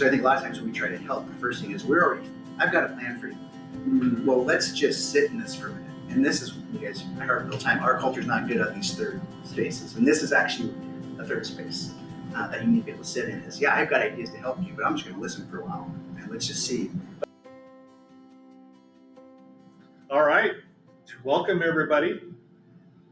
So I think a lot of times when we try to help, the first thing is I've got a plan for you. Well, let's just sit in this for a minute. And this is, you guys, I heard all the time, our culture is not good at these third spaces. And this is actually a third space that you need to be able to sit in is, yeah, I've got ideas to help you, but I'm just going to listen for a while. And let's just see. All right. Welcome, everybody.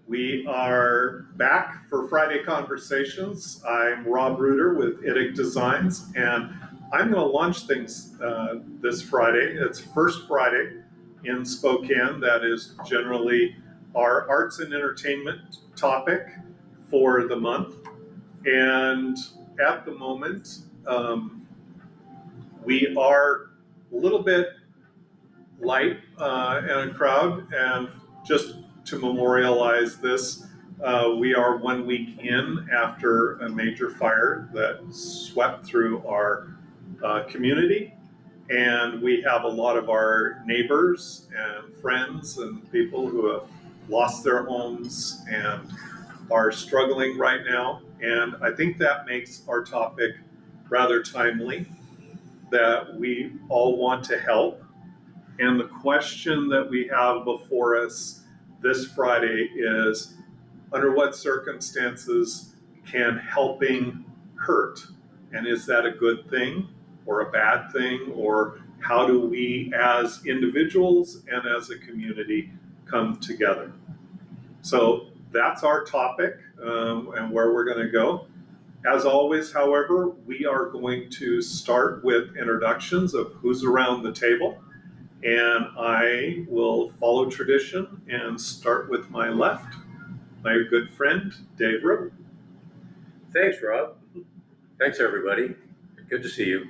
We are back for Friday Conversations. I'm Rob Reuter with IDIC Designs, and I'm going to launch things this Friday. It's first Friday in Spokane. That is generally our arts and entertainment topic for the month. And at the moment, we are a little bit light in a crowd, and just to memorialize this, we are 1 week in after a major fire that swept through our community, and we have a lot of our neighbors and friends and people who have lost their homes and are struggling right now. And I think that makes our topic rather timely, that we all want to help. And the question that we have before us this Friday is, under what circumstances can helping hurt? And is that a good thing or a bad thing? Or how do we as individuals and as a community come together? So that's our topic and where we're going to go. As always, however, we are going to start with introductions of who's around the table. And I will follow tradition and start with my left, my good friend, Dave Ribble. Thanks, Rob. Thanks, everybody. Good to see you.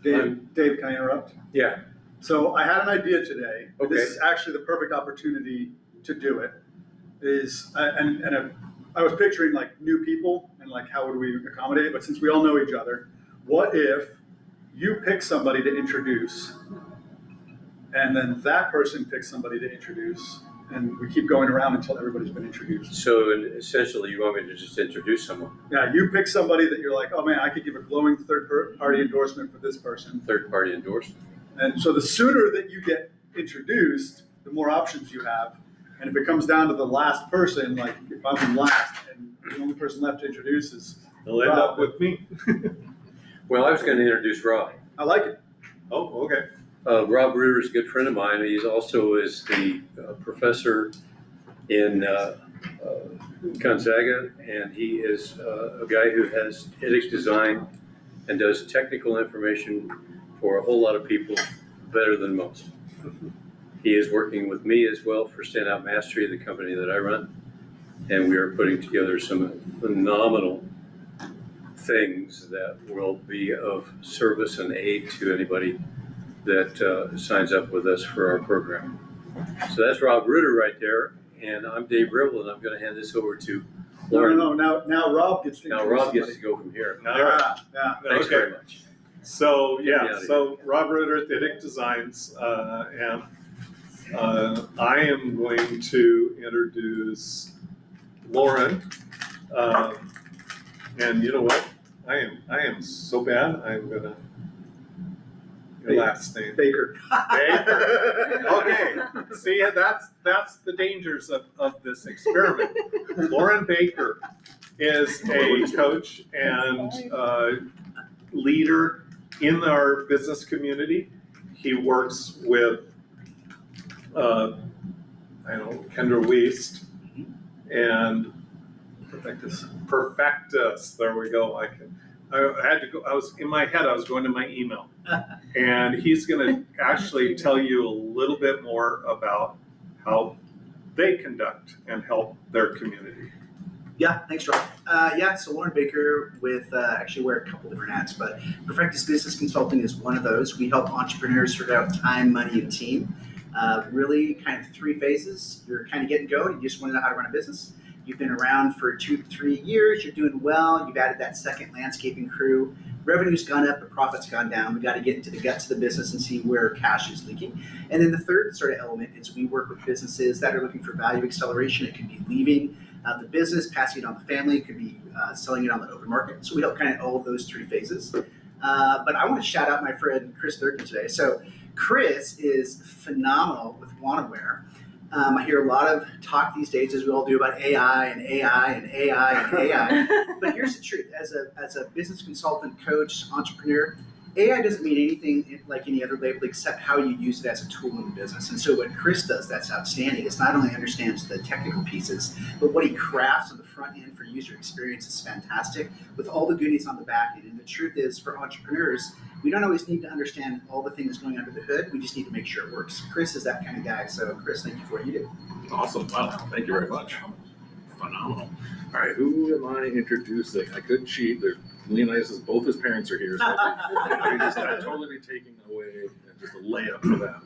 Dave, can I interrupt? Yeah. So I had an idea today. Okay. This is actually the perfect opportunity to do it. I was picturing like new people and like how would we accommodate it, but since we all know each other, what if you pick somebody to introduce, and then that person picks somebody to introduce, and we keep going around until everybody's been introduced. So essentially, you want me to just introduce someone? Yeah, you pick somebody that you're like, oh man, I could give a glowing third-party endorsement for this person. Third-party endorsement. And so the sooner that you get introduced, the more options you have. And if it comes down to the last person, like if I'm last and the only person left to introduce is They'll end up with me. Well, I was going to introduce Rob. I like it. Oh, okay. Rob Reuter is a good friend of mine. He's also is the professor in Gonzaga, and he is a guy who has IDIC design and does technical information for a whole lot of people better than most. He is working with me as well for Standout Mastery, the company that I run, and we are putting together some phenomenal things that will be of service and aid to anybody that signs up with us for our program. So that's Rob Reuter right there, and I'm Dave Ribble, and I'm going to hand this over to Lauren. No. Now Rob gets to Now Rob gets to go from here. Yeah. Thanks very much. So Rob Reuter at IDIC Designs, and I am going to introduce Lauren. And you know what? I am so bad. I'm gonna. Your last name. Baker. Baker. Okay. See, that's the dangers of this experiment. Lauren Baker is a coach and leader in our business community. He works with Kendra Weist and Perfectus. There we go. I had to go. I was in my head. I was going to my email, and he's going to actually tell you a little bit more about how they conduct and help their community. Yeah, thanks, Rob. So Lauren Baker with actually wear a couple different hats, but Perfectus Business Consulting is one of those. We help entrepreneurs figure out time, money, and team. Really kind of three phases. You're kind of getting going. You just want to know how to run a business. You've been around for 2 to 3 years. You're doing well. You've added that second landscaping crew. Revenue's gone up, but profit's gone down. We got to get into the guts of the business and see where cash is leaking. And then the third sort of element is we work with businesses that are looking for value acceleration. It could be leaving the business, passing it on to the family. It could be selling it on the open market. So we help kind of all of those three phases. But I want to shout out my friend Chris Durkin today. So Chris is phenomenal with Wannaware. I hear a lot of talk these days, as we all do, about AI and AI and AI and AI. But here's the truth: as a business consultant, coach, entrepreneur, AI doesn't mean anything like any other label except how you use it as a tool in the business. And so what Chris does that's outstanding is not only understands the technical pieces, but what he crafts on the front end for user experience is fantastic with all the goodies on the back end. And the truth is, for entrepreneurs, we don't always need to understand all the things going under the hood. We just need to make sure it works. Chris is that kind of guy. So Chris, thank you for what you do. Awesome. Wow. Thank you very much. Phenomenal. All right. Who am I introducing? I could cheat. Leonidas, both his parents are here, so I'd totally be taking away just a layup for them.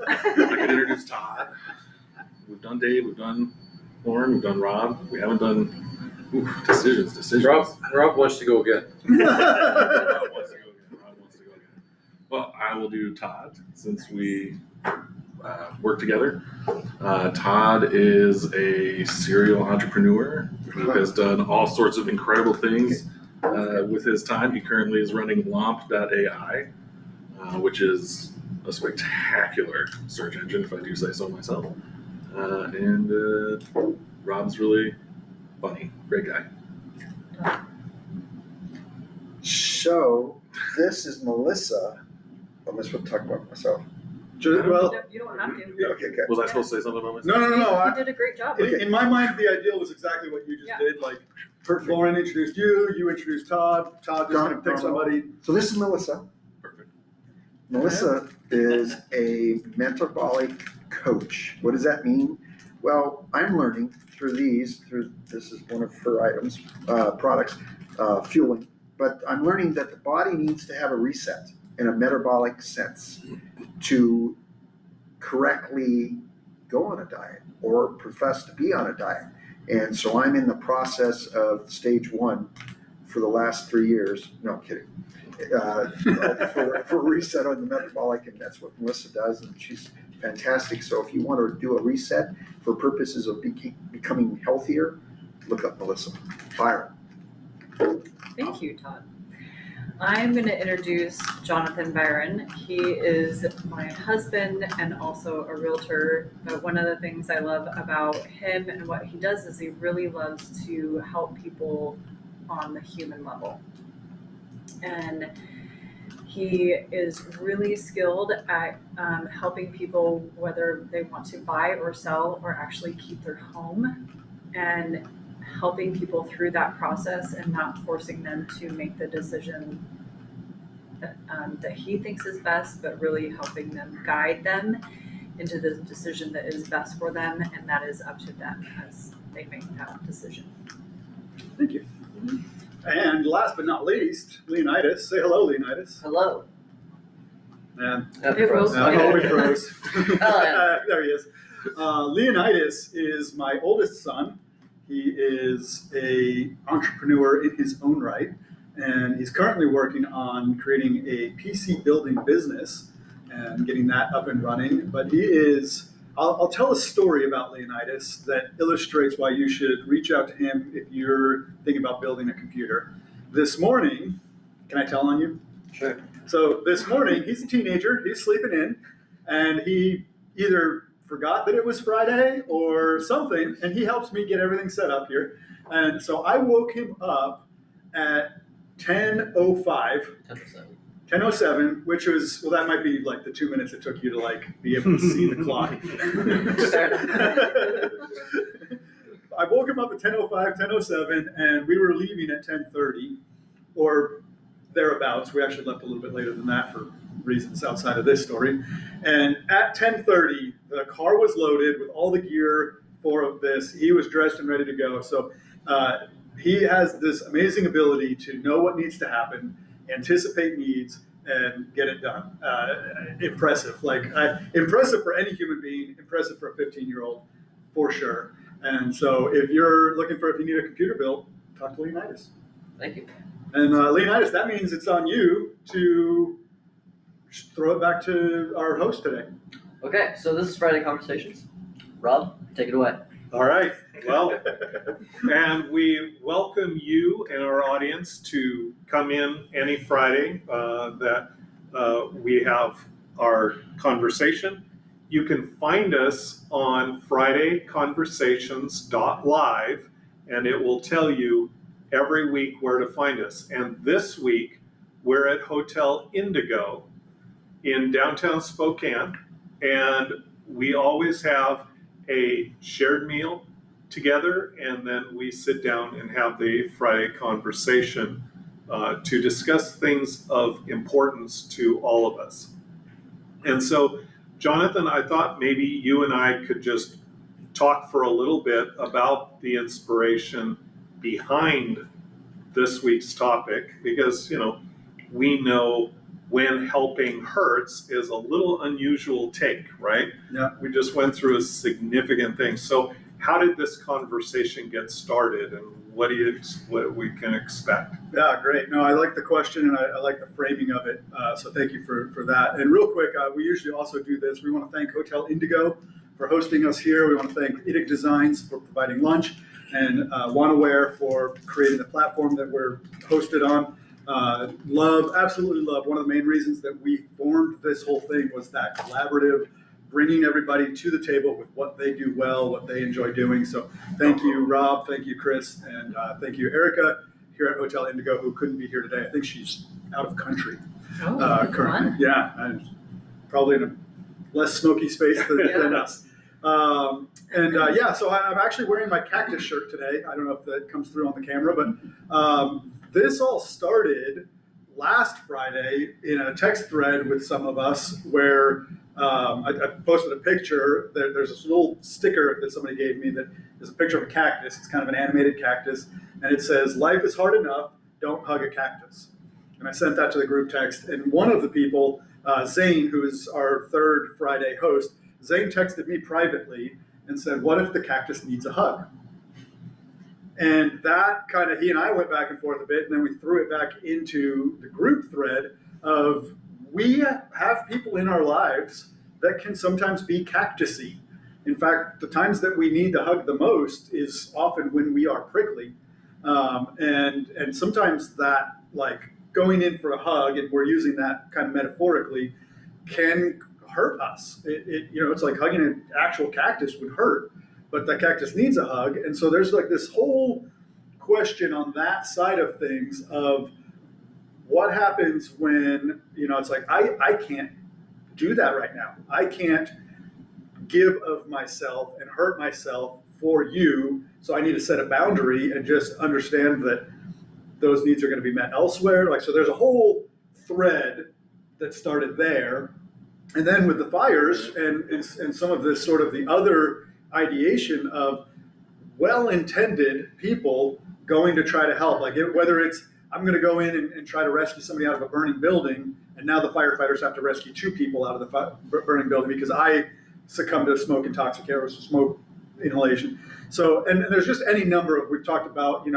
I could introduce Todd. We've done Dave. We've done Lauren. We've done Rob. We haven't done decisions. Rob wants to go again. Rob wants to go again. Well, I will do Todd since we work together. Todd is a serial entrepreneur who has done all sorts of incredible things with his time. He currently is running Lomp.ai, which is a spectacular search engine, if I do say so myself. And Rob's really funny, great guy. So this is Melissa. I'm just going to talk about myself. Well, You don't have to. Okay, okay. Was I supposed to say something about myself? no. You did a great job. In my mind, the ideal was exactly what you just did. Like, Lauren introduced you, you introduced Todd. Todd just going to pick somebody. So this is Melissa. Perfect. Melissa is a metabolic coach. What does that mean? Well, I'm learning through this is one of her items, products, fueling. But I'm learning that the body needs to have a reset in a metabolic sense to correctly go on a diet or profess to be on a diet. And so I'm in the process of stage 1 for the last 3 years. No, kidding. For reset on the metabolic, and that's what Melissa does, and she's fantastic. So if you want to do a reset for purposes of becoming healthier, look up Melissa. Fire. Thank you, Todd. I'm going to introduce Jonathan Byron. He is my husband and also a realtor. But one of the things I love about him and what he does is he really loves to help people on the human level. And he is really skilled at helping people, whether they want to buy or sell or actually keep their home, and helping people through that process and not forcing them to make the decision that he thinks is best, but really helping them, guide them into the decision that is best for them, and that is up to them as they make that decision. Thank you. And last but not least, Leonidas. Say hello, Leonidas. Hello. Man, It will. oh, he froze. yeah. There he is. Leonidas is my oldest son. He is an entrepreneur in his own right, and he's currently working on creating a PC building business and getting that up and running. But he is, I'll tell a story about Leonidas that illustrates why you should reach out to him if you're thinking about building a computer. This morning, can I tell on you? Sure. So this morning, he's a teenager, he's sleeping in, and he either forgot that it was Friday or something, and he helps me get everything set up here. And so I woke him up at 10:05. 10:07, which was, well, that might be like the 2 minutes it took you to like be able to see the clock. I woke him up at 10:05, 10:07, and we were leaving at 10:30 or thereabouts. We actually left a little bit later than that for reasons outside of this story. And at 10:30, the car was loaded with all the gear for this. He was dressed and ready to go. So he has this amazing ability to know what needs to happen, anticipate needs, and get it done. Impressive. Impressive for any human being, impressive for a 15-year-old, for sure. And so if you're looking for, if you need a computer built, talk to Leonidas. Thank you. And Leonidas, that means it's on you to throw it back to our host today. Okay, so this is Friday Conversations. Rob, take it away. All right, well, and we welcome you and our audience to come in any Friday that we have our conversation. You can find us on fridayconversations.live, and it will tell you every week where to find us. And this week, we're at Hotel Indigo in downtown Spokane, and we always have a shared meal together, and then we sit down and have the Friday conversation to discuss things of importance to all of us. And so, Jonathan, I thought maybe you and I could just talk for a little bit about the inspiration behind this week's topic, because, we know when helping hurts is a little unusual take, right? Yeah. We just went through a significant thing. So how did this conversation get started, and what we can expect? Yeah, great. No, I like the question, and I like the framing of it. So thank you for that. And real quick, we usually also do this. We want to thank Hotel Indigo for hosting us here. We want to thank Idic Designs for providing lunch, and Wanaware for creating the platform that we're hosted on. Absolutely love. One of the main reasons that we formed this whole thing was that collaborative, bringing everybody to the table with what they do well, what they enjoy doing. So thank you, Rob. Thank you, Chris. And thank you, Erica, here at Hotel Indigo, who couldn't be here today. I think she's out of country currently. Fun. Yeah, and probably in a less smoky space than us. So I'm actually wearing my cactus shirt today. I don't know if that comes through on the camera, but this all started last Friday in a text thread with some of us where I posted a picture. There's this little sticker that somebody gave me that is a picture of a cactus. It's kind of an animated cactus, and it says, "Life is hard enough, don't hug a cactus." And I sent that to the group text, and one of the people, Zane, who is our third Friday host, Zane texted me privately and said, "What if the cactus needs a hug?" And that kind of, he and I went back and forth a bit, and then we threw it back into the group thread of, we have people in our lives that can sometimes be cactusy. In fact, the times that we need the hug the most is often when we are prickly. And sometimes that, like, going in for a hug, and we're using that kind of metaphorically, can hurt us. It's like hugging an actual cactus would hurt, but that cactus needs a hug. And so there's like this whole question on that side of things of what happens when, it's like, I can't do that right now. I can't give of myself and hurt myself for you. So I need to set a boundary and just understand that those needs are going to be met elsewhere. So there's a whole thread that started there. And then with the fires and some of this sort of the other ideation of well-intended people going to try to help, whether it's, I'm going to go in and try to rescue somebody out of a burning building, and now the firefighters have to rescue 2 people out of the burning building because I succumbed to smoke intoxication or smoke inhalation. So, and there's just any number of, we've talked about,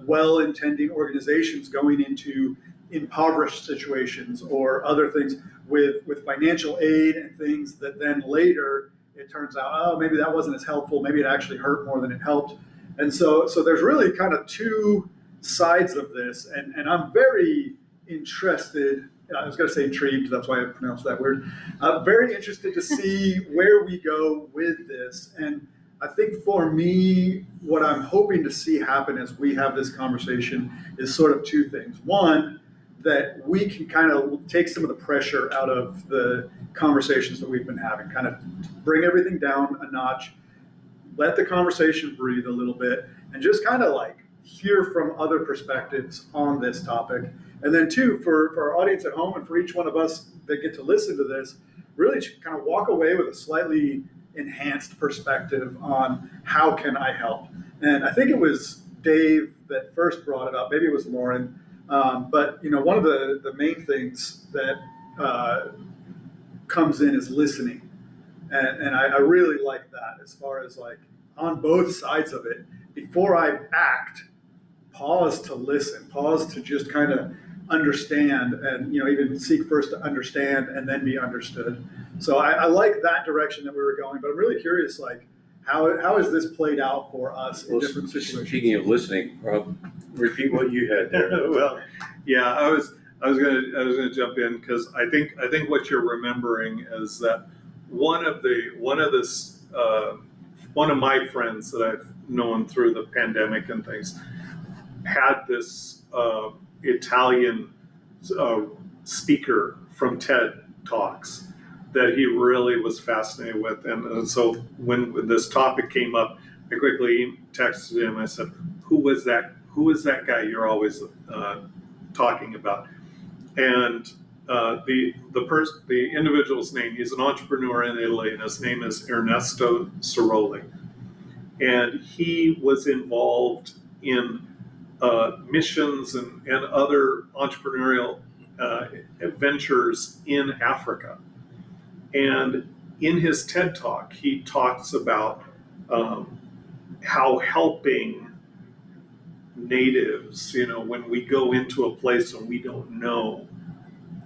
well-intending organizations going into impoverished situations or other things with financial aid and things that then later it turns out, oh, maybe that wasn't as helpful. Maybe it actually hurt more than it helped. And so there's really kind of 2 sides of this. And I'm very interested, I was going to say intrigued, that's why I pronounced that word. I'm very interested to see where we go with this. And I think for me, what I'm hoping to see happen as we have this conversation is sort of 2 things. One, that we can kind of take some of the pressure out of the conversations that we've been having, kind of bring everything down a notch, let the conversation breathe a little bit, and just kind of like hear from other perspectives on this topic. And then 2, for our audience at home and for each one of us that get to listen to this, really kind of walk away with a slightly enhanced perspective on how can I help. And I think it was Dave that first brought it up, maybe it was Lauren, but one of the main things that comes in is listening. And I really like that as far as like on both sides of it. Before I act, pause to listen, pause to just kind of understand and even seek first to understand and then be understood. So I like that direction that we were going, but I'm really curious, like, How has this played out for us in Well, different situations? speaking of listening, Rob, repeat what you had there. Well, yeah, I was gonna jump in because I think what you're remembering is that one of my friends that I've known through the pandemic and things had this Italian speaker from TED Talks that he really was fascinated with, and so when this topic came up, I quickly texted him. I said, "Who was that? Who is that guy you're always talking about?" And the individual's name, he's an entrepreneur in Italy, and his name is Ernesto Ciroli, and he was involved in missions and other entrepreneurial ventures in Africa. And in his TED Talk, he talks about how helping natives, when we go into a place and we don't know,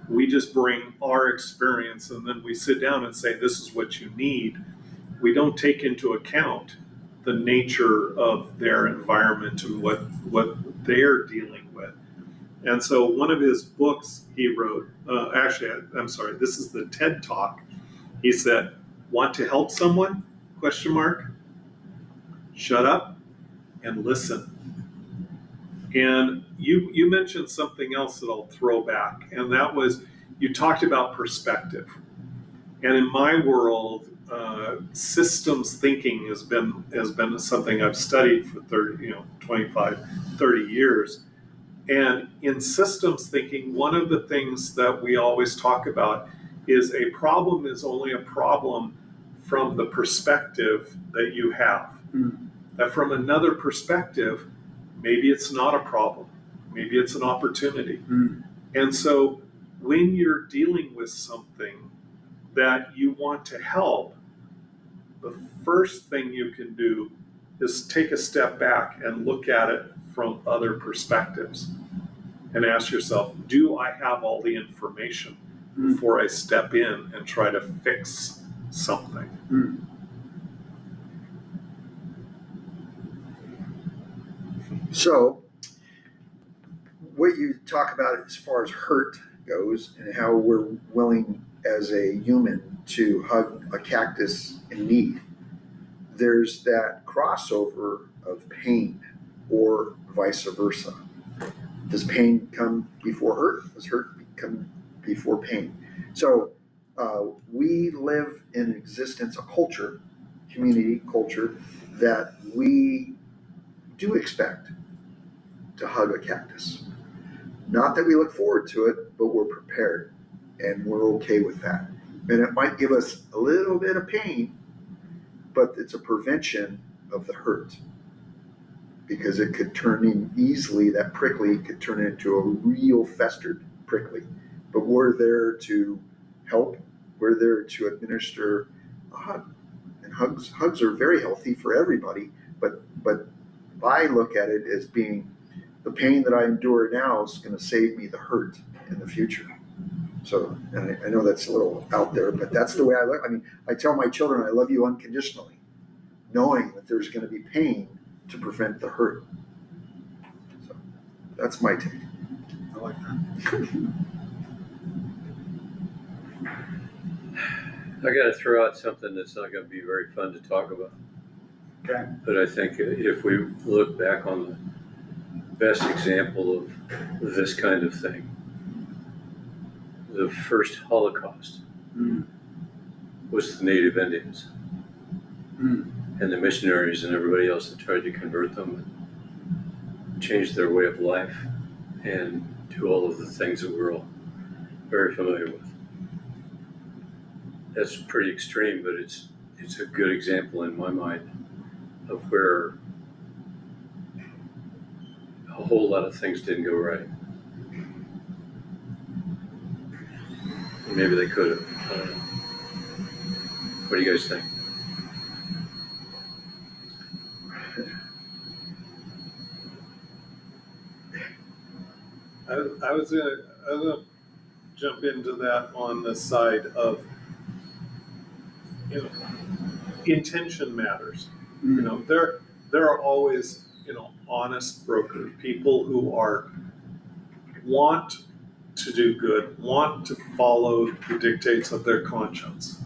we just bring our experience and then we sit down and say, this is what you need. We don't take into account the nature of their environment and what they're dealing with. And so one of his books he wrote, I'm sorry, this is the TED Talk. He said, "Want to help someone? Question mark. Shut up and listen." And you mentioned something else that I'll throw back, and that was you talked about perspective. And in my world, systems thinking has been something I've studied for 25, 30 years. And in systems thinking, one of the things that we always talk about is a problem is only a problem from the perspective that you have. That from another perspective, maybe it's not a problem. Maybe it's an opportunity. And so when you're dealing with something that you want to help, the first thing you can do is take a step back and look at it from other perspectives and ask yourself, do I have all the information before I step in and try to fix something? So, what you talk about as far as hurt goes and how we're willing as a human to hug a cactus in need, there's that crossover of pain or vice versa. Does pain come before hurt? Does hurt come before pain? So we live in existence, a culture, community culture, that we do expect to hug a cactus. Not that we look forward to it, but we're prepared and we're okay with that. And it might give us a little bit of pain, but it's a prevention of the hurt. Because it could turn in easily, that prickly could turn into a real festered prickly. But we're there to help, we're there to administer a hug. And hugs are very healthy for everybody, but I look at it as being the pain that I endure now is going to save me the hurt in the future. So, and I know that's a little out there, but that's the way I look. I mean, I tell my children I love you unconditionally, knowing that there's going to be pain to prevent the hurt. So that's my take. I like that. I got to throw out something that's not going to be very fun to talk about. Okay. But I think if we look back on the best example of this kind of thing, the first Holocaust was the Native Indians and the missionaries and everybody else that tried to convert them and change their way of life and do all of the things that we're all very familiar with. That's pretty extreme, but it's a good example in my mind of where a whole lot of things didn't go right. Maybe they could have. I don't know. What do you guys think? I was gonna jump into that on the side of, intention matters. You know, there are always, you know, honest brokers, people who want to do good, want to follow the dictates of their conscience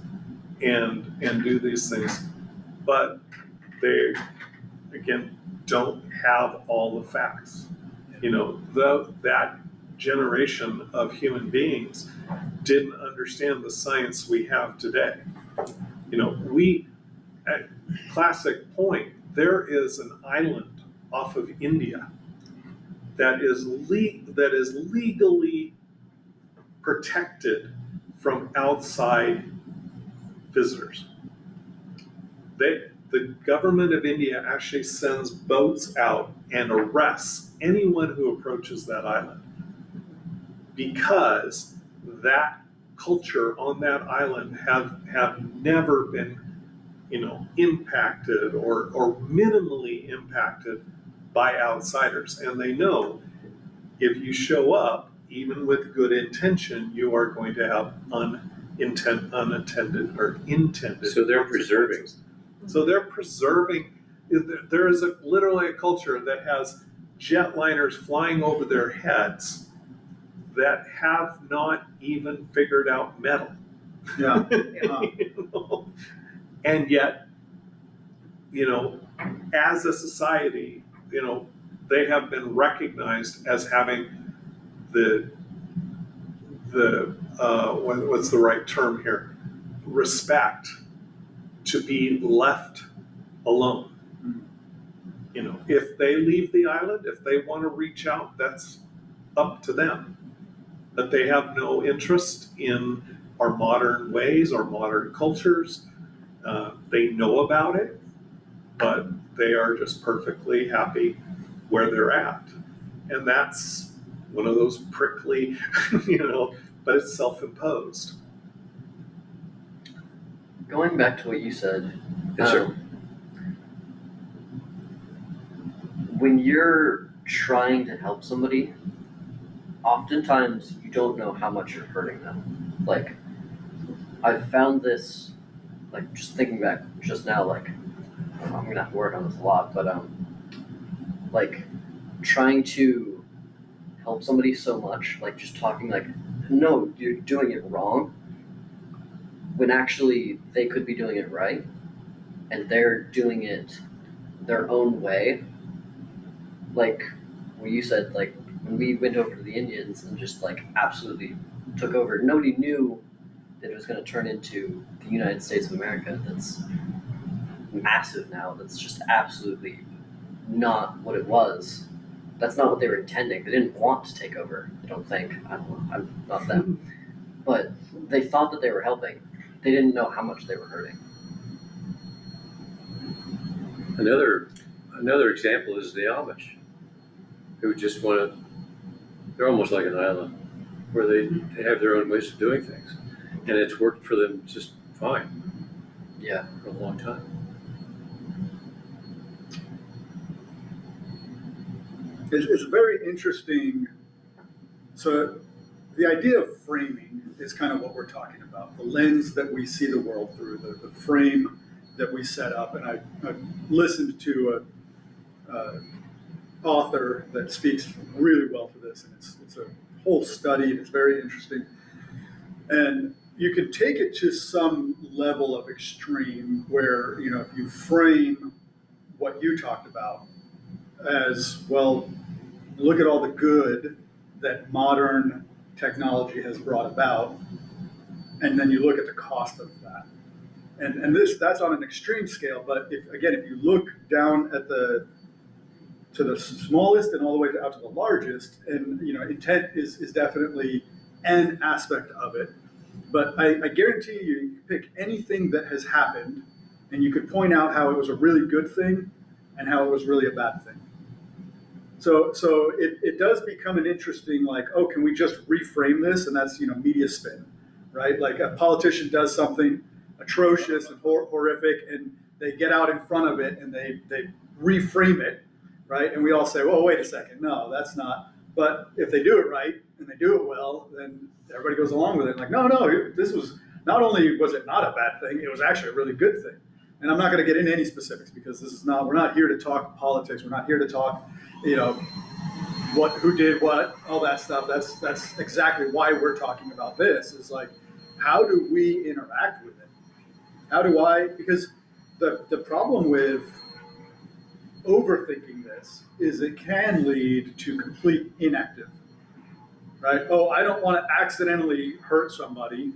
and do these things, but they, again, don't have all the facts. You know, that generation of human beings didn't understand the science we have today. You know, at classic point, there is an island off of India that is legally protected from outside visitors. The government of India actually sends boats out and arrests anyone who approaches that island, because that culture on that island have never been, you know, impacted or minimally impacted by outsiders. And they know if you show up, even with good intention, you are going to have unintended or intended. So they're preserving. So they're preserving. There is literally a culture that has jetliners flying over their heads that have not even figured out metal. Yeah. You know? And yet, you know, as a society, you know, they have been recognized as having what's the right term here? Respect to be left alone. You know, if they leave the island, if they want to reach out, that's up to them. But they have no interest in our modern ways, our modern cultures. They know about it, but they are just perfectly happy where they're at. And that's one of those prickly, you know, but it's self-imposed. Going back to what you said, Yes, sir. When you're trying to help somebody, oftentimes you don't know how much you're hurting them. Like, I've found this, like, just thinking back just now, like, I'm gonna have to work on this a lot, but like, trying to help somebody so much, like just talking like, no, you're doing it wrong, when actually they could be doing it right, and they're doing it their own way. Like what you said, like when we went over to the Indians and just like absolutely took over, nobody knew that it was going to turn into the United States of America that's massive now, that's just absolutely not what it was. That's not what they were intending. They didn't want to take over, I don't think. I don't know, I'm not them. But they thought that they were helping. They didn't know how much they were hurting. Another example is the Amish, who just want to, they're almost like an island, where they have their own ways of doing things. And it's worked for them just fine. Yeah. For a long time. It's very interesting. So the idea of framing is kind of what we're talking about, the lens that we see the world through, the frame that we set up. And I listened to a author that speaks really well to this, and it's a whole study, and it's very interesting. And you can take it to some level of extreme where, you know, if you frame what you talked about as, well, look at all the good that modern technology has brought about, and then you look at the cost of that. And that's on an extreme scale, but if you look down at to the smallest and all the way out to the largest, and you know, intent is definitely an aspect of it. But I guarantee you can pick anything that has happened, and you could point out how it was a really good thing and how it was really a bad thing. So it does become an interesting, like, oh, can we just reframe this? And that's, you know, media spin, right? Like a politician does something atrocious and horrific, and they get out in front of it and they reframe it, right? And we all say, well, wait a second, no, that's not. But if they do it right and they do it well, then everybody goes along with it. Like, no, this was, not only was it not a bad thing, it was actually a really good thing. and I'm not gonna get into any specifics because we're not here to talk politics, we're not here to talk, who did what, all that stuff. That's exactly why we're talking about this, is like, how do we interact with it? Because the problem with overthinking this is it can lead to complete inactive, right? Oh, I don't want to accidentally hurt somebody.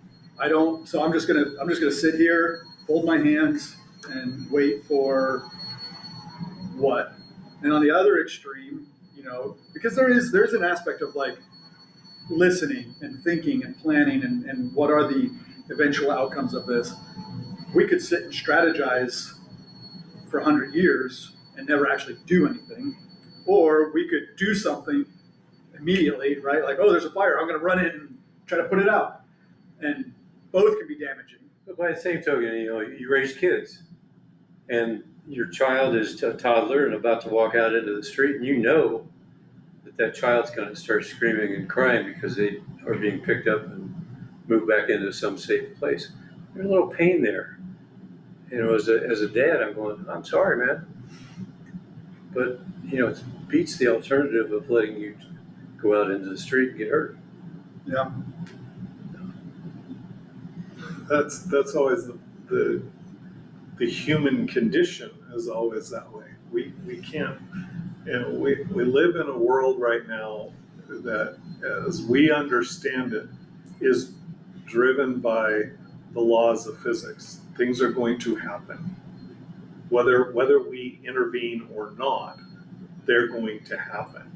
So I'm just gonna sit here, fold my hands, and wait for what? And on the other extreme, because there's an aspect of like listening and thinking and planning and what are the eventual outcomes of this. We could sit and strategize for 100 years and never actually do anything, or we could do something immediately, right? Like, oh, there's a fire, I'm going to run in and try to put it out, and both can be damaging. But by the same token, you raise kids, and your child is a toddler and about to walk out into the street, and you know that child's going to start screaming and crying because they are being picked up and moved back into some safe place. There's a little pain there. As a dad, I'm going, I'm sorry, man. But, it beats the alternative of letting you go out into the street and get hurt. Yeah. That's always the human condition is always that way. We can't, we live in a world right now that, as we understand it, is driven by the laws of physics. Things are going to happen. Whether we intervene or not, they're going to happen.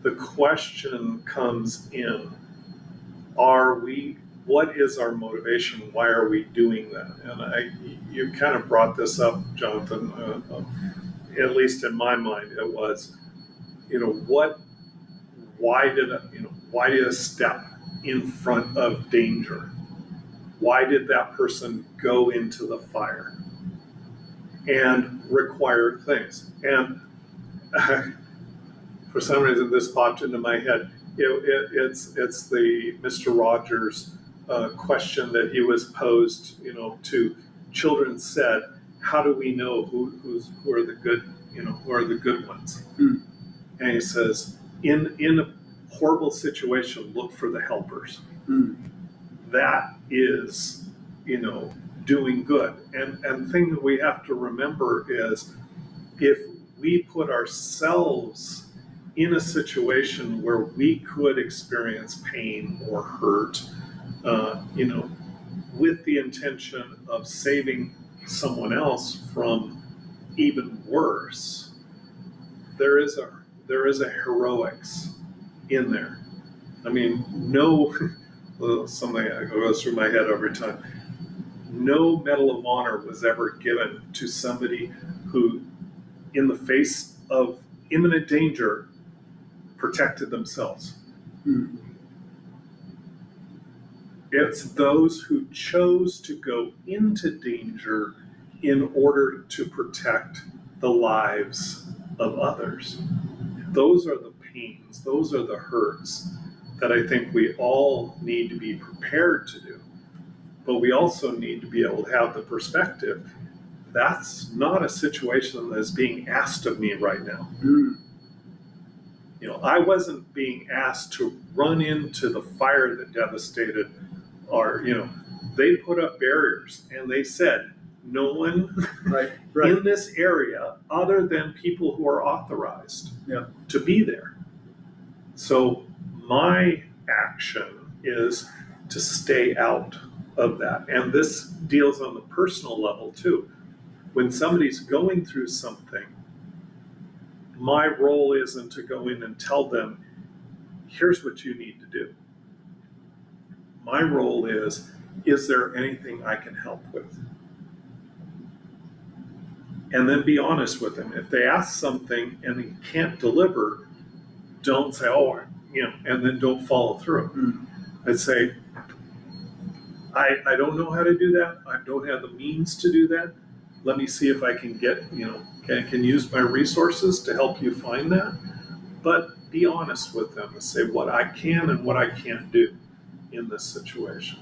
The question comes in, what is our motivation? Why are we doing that? And you kind of brought this up, Jonathan, at least in my mind, it was, why did a step in front of danger? Why did that person go into the fire and require things? And for some reason, this popped into my head. It's the Mr. Rogers question that he was posed, to children. Said, how do we know who are the good, who are the good ones? Mm. And he says, in a horrible situation, look for the helpers. Mm. That is, doing good. And the thing that we have to remember is, if we put ourselves in a situation where we could experience pain or hurt, with the intention of saving someone else from even worse, there is a heroics in there. I mean, something that goes through my head every time. No Medal of Honor was ever given to somebody who, in the face of imminent danger, protected themselves. Mm. It's those who chose to go into danger in order to protect the lives of others. Those are the pains, those are the hurts that I think we all need to be prepared to do. But we also need to be able to have the perspective, that's not a situation that is being asked of me right now. Mm. I wasn't being asked to run into the fire that devastated they put up barriers and they said, no one Right. in this area other than people who are authorized to be there. So my action is to stay out of that. And this deals on the personal level too. When somebody's going through something, my role isn't to go in and tell them, here's what you need to do. My role is there anything I can help with? And then be honest with them. If they ask something and they can't deliver, don't say, and then don't follow through. Mm. I'd say, I don't know how to do that. I don't have the means to do that. Let me see if I can can use my resources to help you find that. But be honest with them and say what I can and what I can't do in this situation.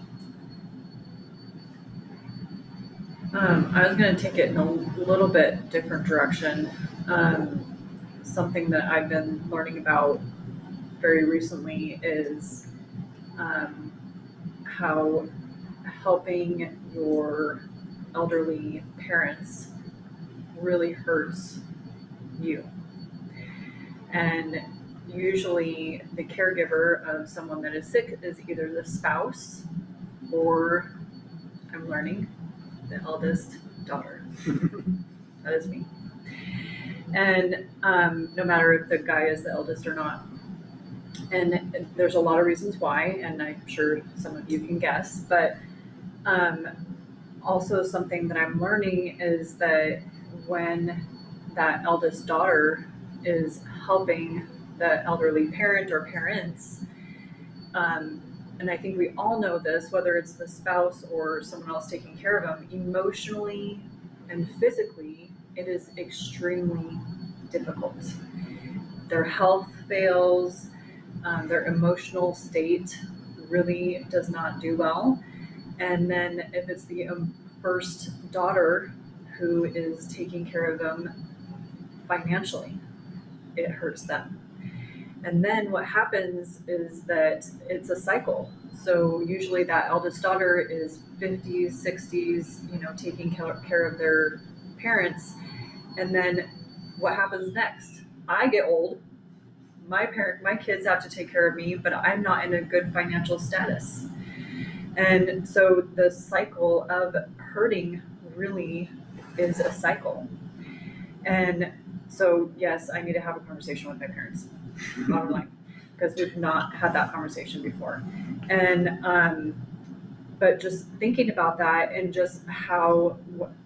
I was gonna take it in a little bit different direction. Something that I've been learning about very recently is how helping your elderly parents really hurts you. And usually the caregiver of someone that is sick is either the spouse or, I'm learning, the eldest daughter. That is me. And no matter if the guy is the eldest or not. And there's a lot of reasons why, and I'm sure some of you can guess, but also something that I'm learning is that when that eldest daughter is helping the elderly parent or parents, and I think we all know this, whether it's the spouse or someone else taking care of them, emotionally and physically, it is extremely difficult. Their health fails, their emotional state really does not do well. And then if it's the first daughter who is taking care of them financially, it hurts them. And then what happens is that it's a cycle. So usually that eldest daughter is 50s, 60s, taking care of their parents. And then what happens next? I get old. My kids have to take care of me, but I'm not in a good financial status. And so the cycle of hurting really is a cycle. And so, yes, I need to have a conversation with my parents, bottom line, because we've not had that conversation before. And, but just thinking about that and just how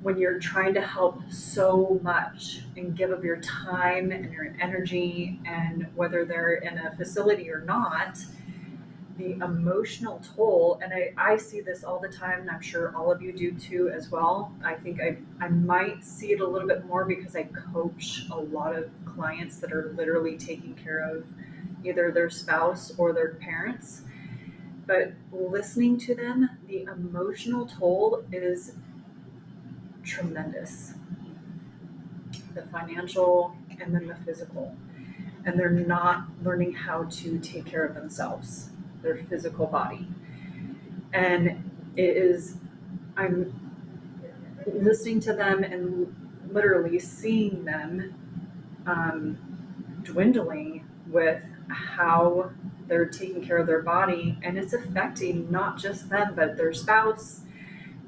when you're trying to help so much and give of your time and your energy, and whether they're in a facility or not, the emotional toll, and I see this all the time, and I'm sure all of you do too as well. I think I might see it a little bit more because I coach a lot of clients that are literally taking care of either their spouse or their parents. But listening to them, the emotional toll is tremendous. The financial and then the physical. And they're not learning how to take care of themselves, their physical body. And I'm listening to them and literally seeing them dwindling with how they're taking care of their body, and it's affecting not just them, but their spouse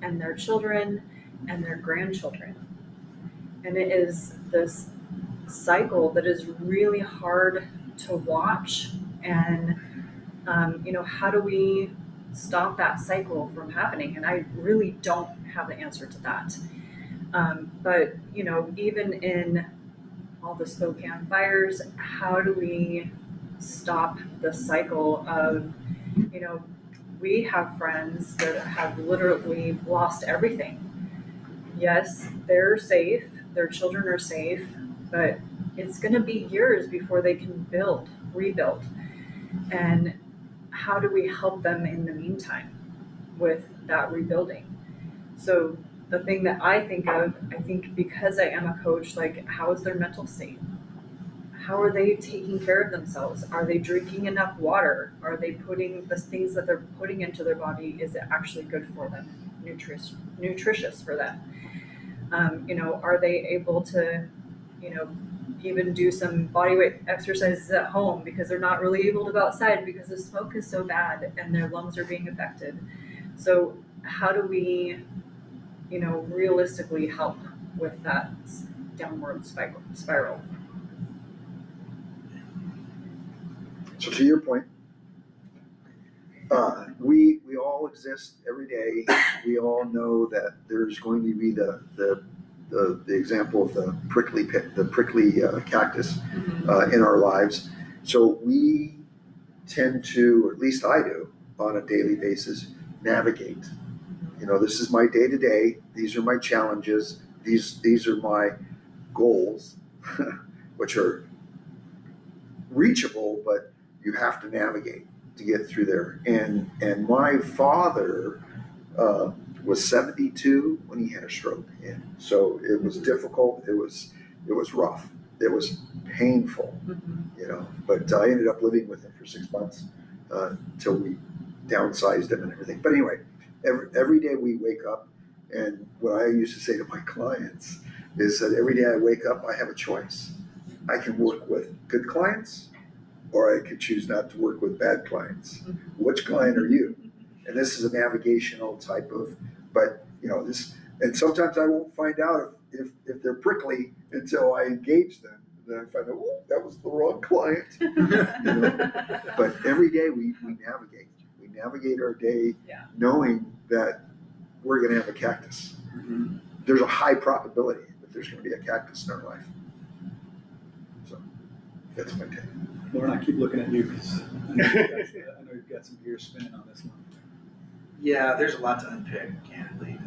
and their children and their grandchildren. And it is this cycle that is really hard to watch. And how do we stop that cycle from happening? And I really don't have the answer to that. But even in all the Spokane fires, how do we stop the cycle of, we have friends that have literally lost everything. Yes, they're safe, their children are safe, but it's going to be years before they can rebuild. And how do we help them in the meantime with that rebuilding? So the thing that I think because I am a coach, like, how is their mental state? How are they taking care of themselves? Are they drinking enough water? Are they putting the things that they're putting into their body, is it actually good for them? Nutritious for them? Are they able to, even do some body weight exercises at home, because they're not really able to go outside because the smoke is so bad and their lungs are being affected. So how do we, realistically help with that downward spiral? So to your point, we all exist every day. We all know that there's going to be the example of the prickly cactus in our lives. So we tend to, or at least I do, on a daily basis, navigate. This is my day to day. These are my challenges. These are my goals, which are reachable, but you have to navigate to get through there. And my father was 72 when he had a stroke. And so it was difficult. It was rough. It was painful, you know, but I ended up living with him for 6 months till we downsized him and everything. But anyway, every day we wake up, and what I used to say to my clients is that every day I wake up, I have a choice. I can work with good clients, or I could choose not to work with bad clients. Which client are you? And this is a navigational type of, but you know, this, and sometimes I won't find out if they're prickly until I engage them. Then I find out, oh, that was the wrong client. You know? But every day we navigate. We navigate our day knowing that we're gonna have a cactus. There's a high probability that there's gonna be a cactus in our life. So that's my take. Lauren, I keep looking at you because I know you've got some gears spinning on this one. Yeah, there's a lot to unpick, candidly.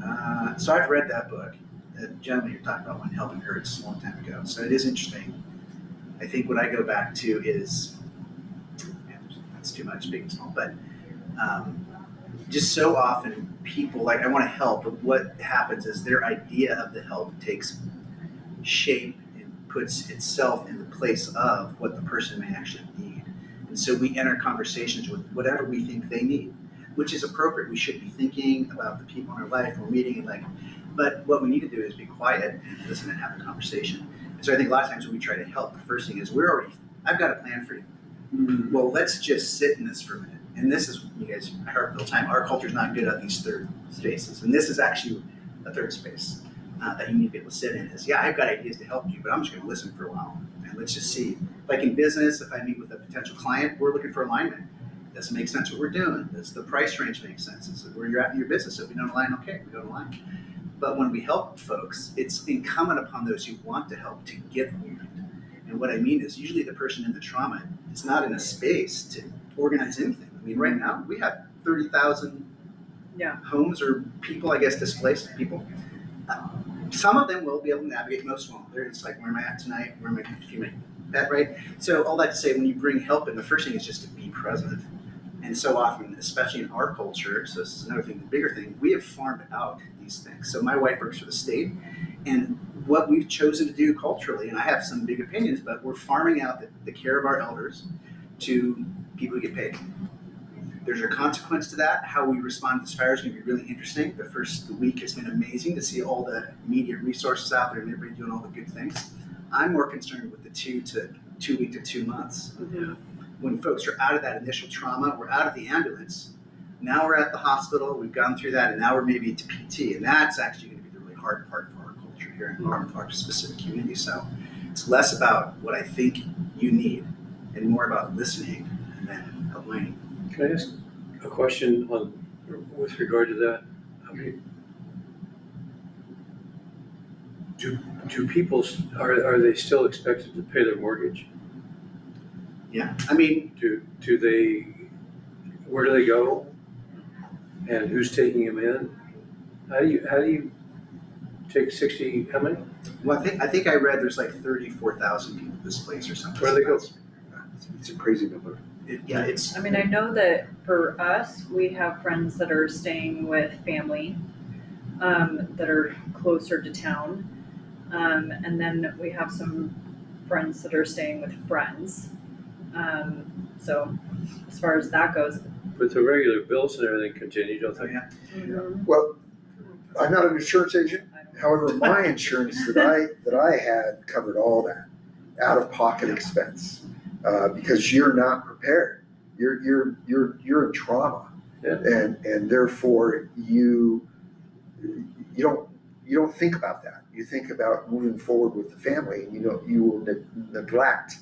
So I've read that book. The gentleman you're talking about, When Helping Hurts, a long time ago. So it is interesting. I think what I go back to is, that's too much, big and small, but just so often people, like, I want to help, but what happens is their idea of the help takes shape and puts itself in the place of what the person may actually need. And so we enter conversations with whatever we think they need, which is appropriate. We should be thinking about the people in our life we're meeting, and like, but what we need to do is be quiet and listen and have a conversation. And so I think a lot of times when we try to help, the first thing is I've got a plan for you. Well, let's just sit in this for a minute. And this is, you guys heard the whole time, our culture's not good at these third spaces. And this is actually a third space that you need to be able to sit in is, yeah, I've got ideas to help you, but I'm just going to listen for a while. And let's just see. Like in business, if I meet with a potential client, we're looking for alignment. Does it make sense what we're doing? Does the price range make sense? Is it where you're at in your business? If we don't align, okay, we don't align. But when we help folks, it's incumbent upon those who want to help to get aligned. And what I mean is usually the person in the trauma is not in a space to organize anything. I mean, right now we have 30,000 homes or people, I guess, displaced people. Some of them will be able to navigate, most won't. They're just like, where am I at tonight? Where am I to feed my pet, right? So all that to say, when you bring help in, the first thing is just to be present. And so often, especially in our culture, so this is another thing, the bigger thing, we have farmed out these things. So my wife works for the state, and what we've chosen to do culturally, and I have some big opinions, but we're farming out the care of our elders to people who get paid. There's a consequence to that. How we respond to this fire is going to be really interesting. The first week has been amazing to see all the media resources out there and everybody doing all the good things. I'm more concerned with the 2 week to 2 months. When folks are out of that initial trauma, we're out of the ambulance. Now we're at the hospital, we've gone through that, and now we're maybe to PT. And that's actually going to be the really hard part for our culture here in our specific community. So it's less about what I think you need and more about listening and then aligning. Can I ask a question with regard to that? I mean, do people, are they still expected to pay their mortgage? Yeah, I mean, do they, where do they go? And who's taking them in? How do you take 60, how many? well, I think I read there's like 34,000 people displaced or something. Where do they go? It's a crazy number. It's. I mean, I know that for us, we have friends that are staying with family that are closer to town. And then we have some friends that are staying with friends. So as far as that goes. But the regular bills and everything continue, don't Oh, they? yeah. Well, I'm not an insurance agent. However, my insurance that I had covered all that out-of-pocket expense because you're not prepared. You're in trauma, and therefore you don't think about that. You think about moving forward with the family, and you will neglect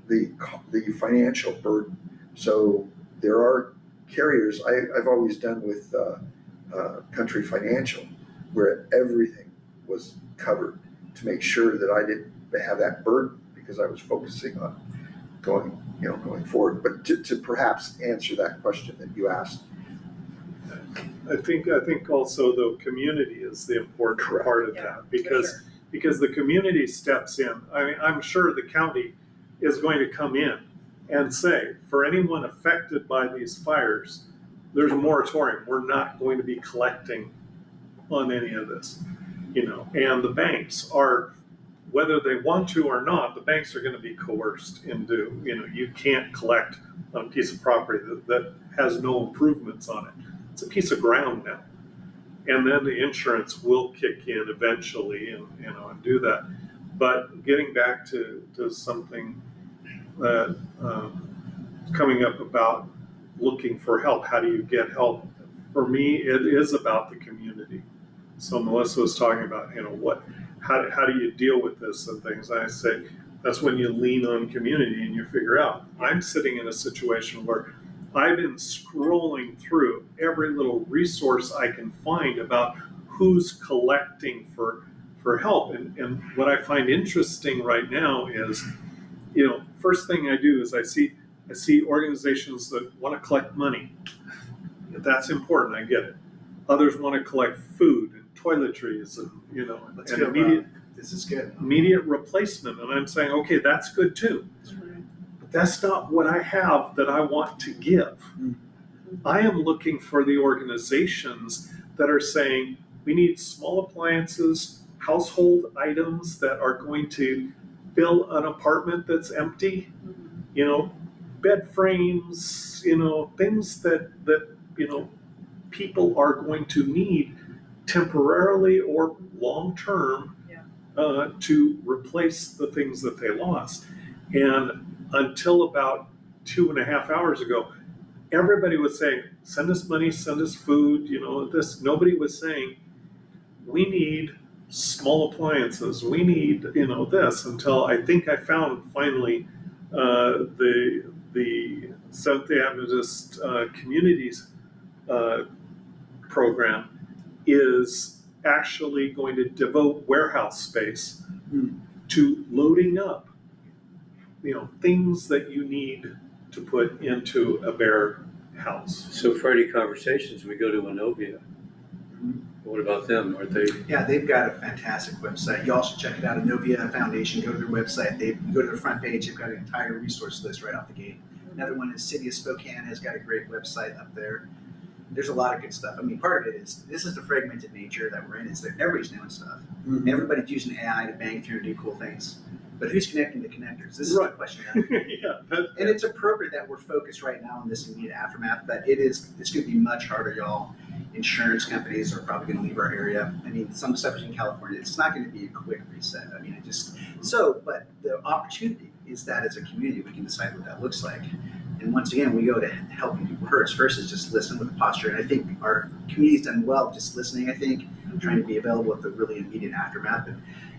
the financial burden. So there are carriers. I've always done with Country Financial, where everything was covered to make sure that I didn't have that burden because I was focusing on going forward. But to perhaps answer that question that you asked. I think also the community is the important part of that because the community steps in. I mean, I'm sure the county is going to come in and say, for anyone affected by these fires, there's a moratorium. We're not going to be collecting on any of this, and the banks are, whether they want to or not, the banks are going to be coerced into, you can't collect on a piece of property that has no improvements on it. It's a piece of ground now. And then the insurance will kick in eventually and do that. But getting back to something that coming up about looking for help, how do you get help? For me, it is about the community. So Melissa was talking about, how do you deal with this and things. I say that's when you lean on community and you figure out. I'm sitting in a situation where I've been scrolling through every little resource I can find about who's collecting for help. And what I find interesting right now is, first thing I do is I see organizations that want to collect money. That's important, I get it. Others want to collect food and toiletries and, Let's and go, immediate, this is good. immediate replacement. And I'm saying, okay, that's good too. But that's not what I have that I want to give. I am looking for the organizations that are saying, we need small appliances, household items that are going to fill an apartment that's empty, bed frames, things that people are going to need temporarily or long term to replace the things that they lost. And until about 2.5 hours ago, everybody was saying, send us money, send us food, this. Nobody was saying, we need small appliances, we need, this, until I think I found finally the Seventh-day Adventist Communities program is actually going to devote warehouse space to loading up, things that you need to put into a bare house. So Friday conversations, we go to Innovia. What about them? Aren't they? Yeah, they've got a fantastic website. You all should check it out. Innovia Foundation, go to their website. They go to their front page. They've got an entire resource list right off the gate. Another one is City of Spokane has got a great website up there. There's a lot of good stuff. I mean, part of it is, this is the fragmented nature that we're in, is that everybody's doing stuff. Everybody's using AI to bang through and do cool things. But who's connecting the connectors? This is the question. And it's appropriate that we're focused right now on this immediate aftermath, but it's going to be much harder, y'all. Insurance companies are probably going to leave our area. I mean, some stuff is in California. It's not going to be a quick reset. I mean, but the opportunity is that as a community, we can decide what that looks like. And once again, we go to helping people first versus just listen with a posture. And I think our community's done well just listening, I think, trying to be available at the really immediate aftermath. But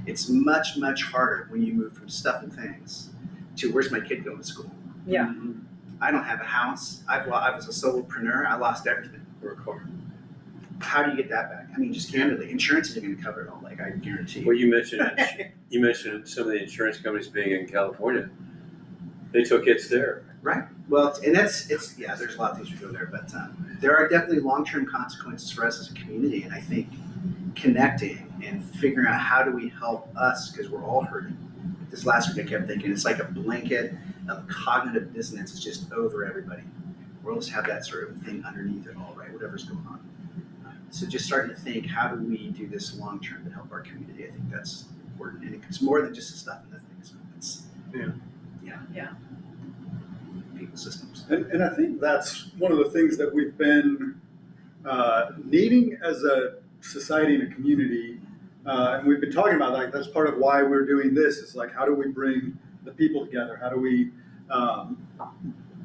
it's much, much harder when you move from stuff and things to where's my kid going to school? Yeah. I don't have a house. I was a solopreneur. I lost everything. Or a car? How do you get that back? I mean, just candidly, insurance isn't going to cover it all, like I guarantee. Well, you mentioned some of the insurance companies being in California. They took hits there. Right. Well, and there's a lot of things we go there, but there are definitely long-term consequences for us as a community, and I think connecting and figuring out how do we help us, because we're all hurting. This last week I kept thinking it's like a blanket of cognitive dissonance. It's just over everybody. We always have that sort of thing underneath it all, right? Whatever's going on. So just starting to think, how do we do this long-term to help our community? I think that's important, and it's more than just the stuff and the things. It's people systems. And I think that's one of the things that we've been needing as a society and a community, and we've been talking about, like, that's part of why we're doing this, is like, how do we bring the people together? How do we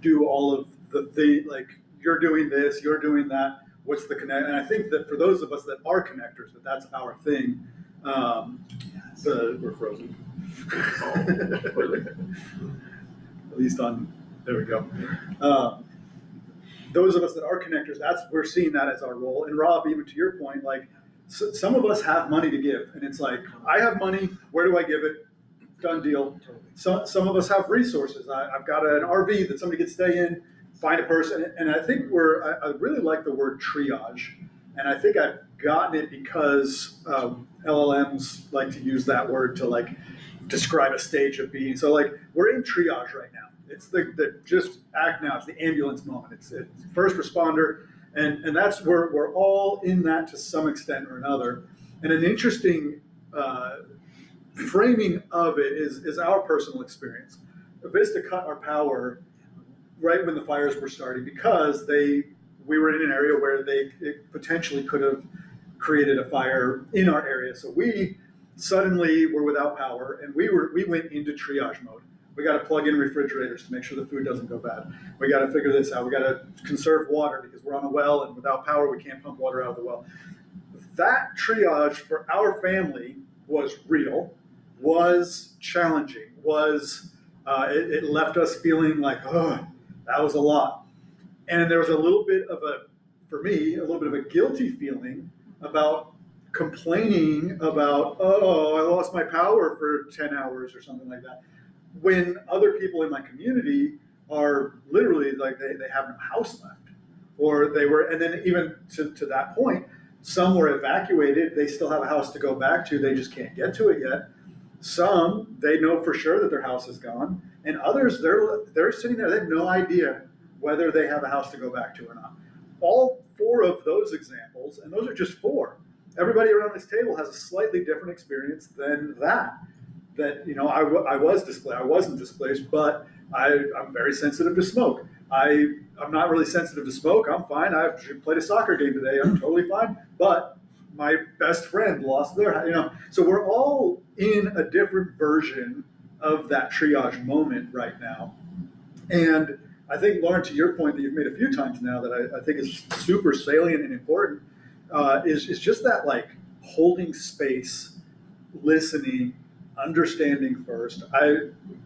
do all of the things, like, you're doing this, you're doing that, what's the connect? And I think that for those of us that are connectors, that's our thing. We're frozen. At least there we go. Those of us that are connectors, we're seeing that as our role. And Rob, even to your point, like, some of us have money to give, and it's like, I have money, where do I give it? Done deal. Some of us have resources. I've got an RV that somebody could stay in, find a person, and I think I really like the word triage, and I think I've gotten it because LLMs like to use that word to, like, describe a stage of being. So, like, we're in triage right now. It's the just act now. It's the ambulance moment. It's first responder, And that's where we're all in that to some extent or another. And an interesting framing of it is our personal experience. Vista cut our power right when the fires were starting because we were in an area where it potentially could have created a fire in our area. So we suddenly were without power, and we went into triage mode. We got to plug in refrigerators to make sure the food doesn't go bad. We got to figure this out. We got to conserve water because we're on a well, and without power, we can't pump water out of the well. That triage for our family was real, was challenging, it left us feeling like, oh, that was a lot. And there was a little bit of for me, a little bit of a guilty feeling about complaining about, oh, I lost my power for 10 hours or something like that. When other people in my community are literally like, they have no house left. Or they were, and then even to that point, some were evacuated, they still have a house to go back to, they just can't get to it yet. Some, they know for sure that their house is gone, and others, they're sitting there, they have no idea whether they have a house to go back to or not. All 4 of those examples, and those are just 4. Everybody around this table has a slightly different experience than that. That, I was displaced, I wasn't displaced, but I'm very sensitive to smoke. I'm not really sensitive to smoke, I'm fine. I played a soccer game today, I'm totally fine. But my best friend lost their, so we're all in a different version of that triage moment right now. And I think, Lauren, to your point that you've made a few times now that I think is super salient and important, is just that like holding space, listening, understanding first.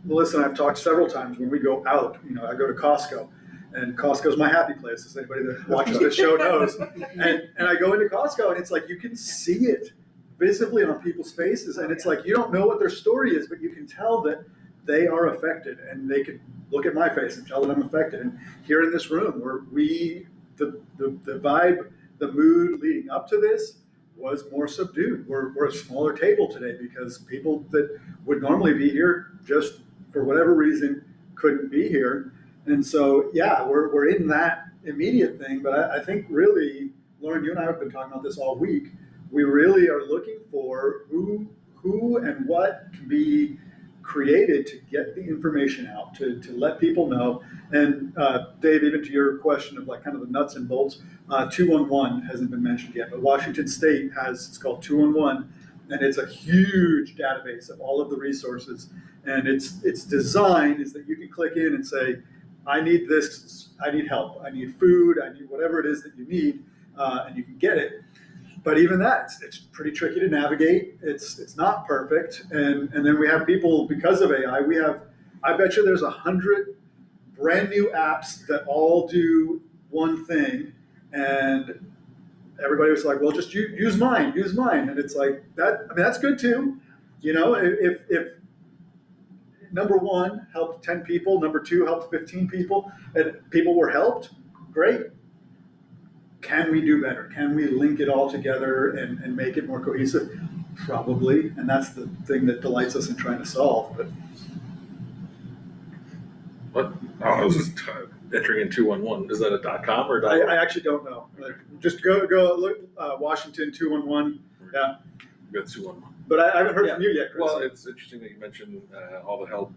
Melissa and I've talked several times when we go out, I go to Costco, and Costco's my happy place, as anybody that watches this show knows. And I go into Costco, and it's like you can see it visibly on people's faces, and it's like you don't know what their story is, but you can tell that they are affected, and they can look at my face and tell that I'm affected. And here in this room, where the vibe, the mood leading up to this was more subdued. We're a smaller table today because people that would normally be here just for whatever reason couldn't be here. And so, yeah, we're in that immediate thing. But I think really, Lauren, you and I have been talking about this all week. We really are looking for who and what can be created to get the information out, to let people know. And Dave, even to your question of like kind of the nuts and bolts, 211 hasn't been mentioned yet, but Washington State it's called 211, and it's a huge database of all of the resources. And its design is that you can click in and say, I need this, I need help, I need food, I need whatever it is that you need, and you can get it. But even that, it's pretty tricky to navigate. It's not perfect. And then we have people, because of AI, I bet you there's 100 brand new apps that all do one thing. And everybody was like, well, just use mine. And it's like, that's good too. If number 1 helped 10 people, number 2 helped 15 people, and people were helped, great. Can we do better? Can we link it all together and make it more cohesive? Probably, and that's the thing that delights us in trying to solve. But What? Oh, I was just entering in 211. Is that a .com or I actually don't know. Just go look, Washington 211. Yeah. Got 211. But I haven't heard from you yet, Chris. Well, it's interesting that you mentioned all the help.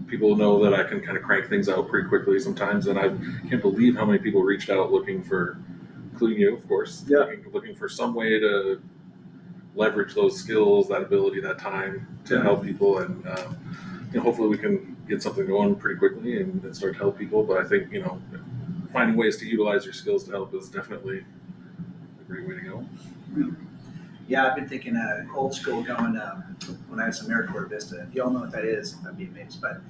People know that I can kind of crank things out pretty quickly sometimes, and I can't believe how many people reached out looking for, including you, of course, looking for some way to leverage those skills, that ability, that time to help people, and hopefully we can get something going pretty quickly and start to help people. But I think finding ways to utilize your skills to help is definitely a great way to go. Yeah, I've been thinking old school going when I was in AmeriCorps Vista. If y'all know what that is, I'd be amazed. But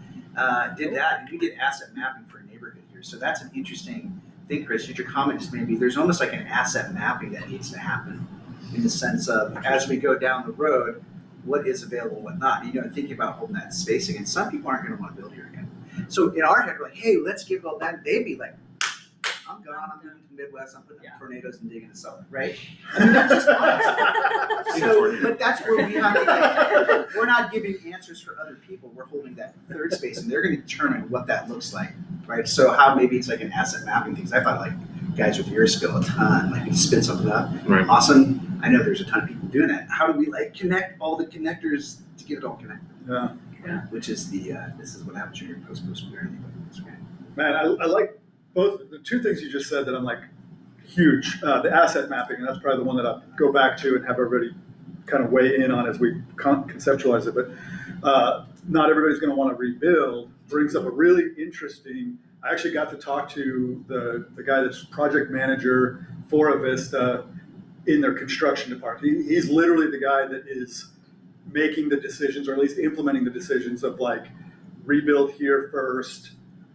did that, and we did asset mapping for a neighborhood here. So that's an interesting thing, Chris. Your comment is maybe there's almost like an asset mapping that needs to happen in the sense of as we go down the road, what is available and what not. Thinking about holding that space again. Some people aren't going to want to build here again. So in our head, we're like, hey, let's give it all that. They'd be like, I'm gone. I'm moving to the Midwest. I'm putting up tornadoes and digging the cellar, right? I mean, that's just honest. But that's where we have to we're not giving answers for other people. We're holding that third space, and they're going to determine what that looks like right? So how maybe it's like an asset mapping things. I thought like guys with your skill a ton, like you spin something up, Right. awesome. I know there's a ton of people doing that. How do we like connect all the connectors to get it all connected? Yeah. Which is the this is what happens when you're post or anything. It's great. Man, I like both the two things you just said that I'm like huge. The asset mapping, and that's probably the one that I'll go back to and have everybody kind of weigh in on as we conceptualize it. But not everybody's going to want to rebuild. Brings up a really interesting. I actually got to talk to the guy that's project manager for Avista in their construction department. He's literally the guy that is making the decisions, or at least implementing the decisions of like rebuild here first,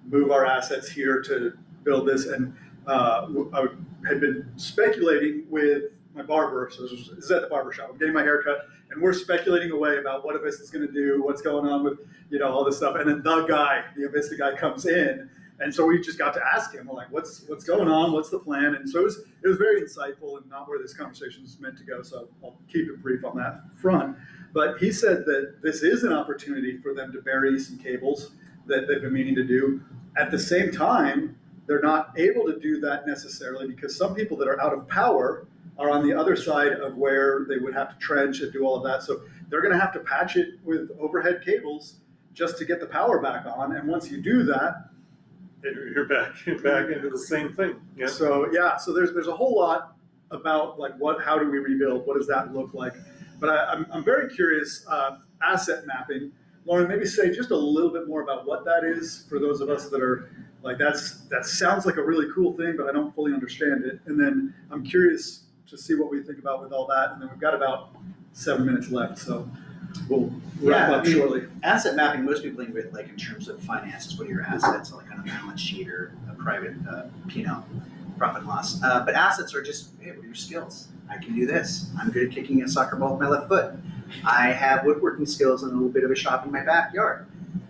move our assets here to build this. And I had been speculating with my barber, so this is at the barber shop. I'm getting my hair cut, and we're speculating away about what Avista's going to do, what's going on with all this stuff. And then the Avista guy, comes in, and so we just got to ask him, like, what's going on, what's the plan? And so it was very insightful and not where this conversation is meant to go. So I'll keep it brief on that front. But he said that this is an opportunity for them to bury some cables that they've been meaning to do. At the same time, they're not able to do that necessarily because some people that are out of power are on the other side of where they would have to trench and do all of that. So they're going to have to patch it with overhead cables just to get the power back on. And once you do that, You're back into the same thing. Yeah. So there's a whole lot about like how do we rebuild? What does that look like? But I'm very curious. Asset mapping, Lauren, maybe say just a little bit more about what that is for those of us that are like that sounds like a really cool thing, but I don't fully understand it. And then I'm curious to see what we think about with all that. And then we've got about 7 minutes left, so we'll wrap up shortly. Asset mapping, most people think of it like in terms of finances. What are your assets, like on a balance sheet or a private P&L, profit and loss. But assets are just, hey, what are your skills? I can do this. I'm good at kicking a soccer ball with my left foot. I have woodworking skills and a little bit of a shop in my backyard.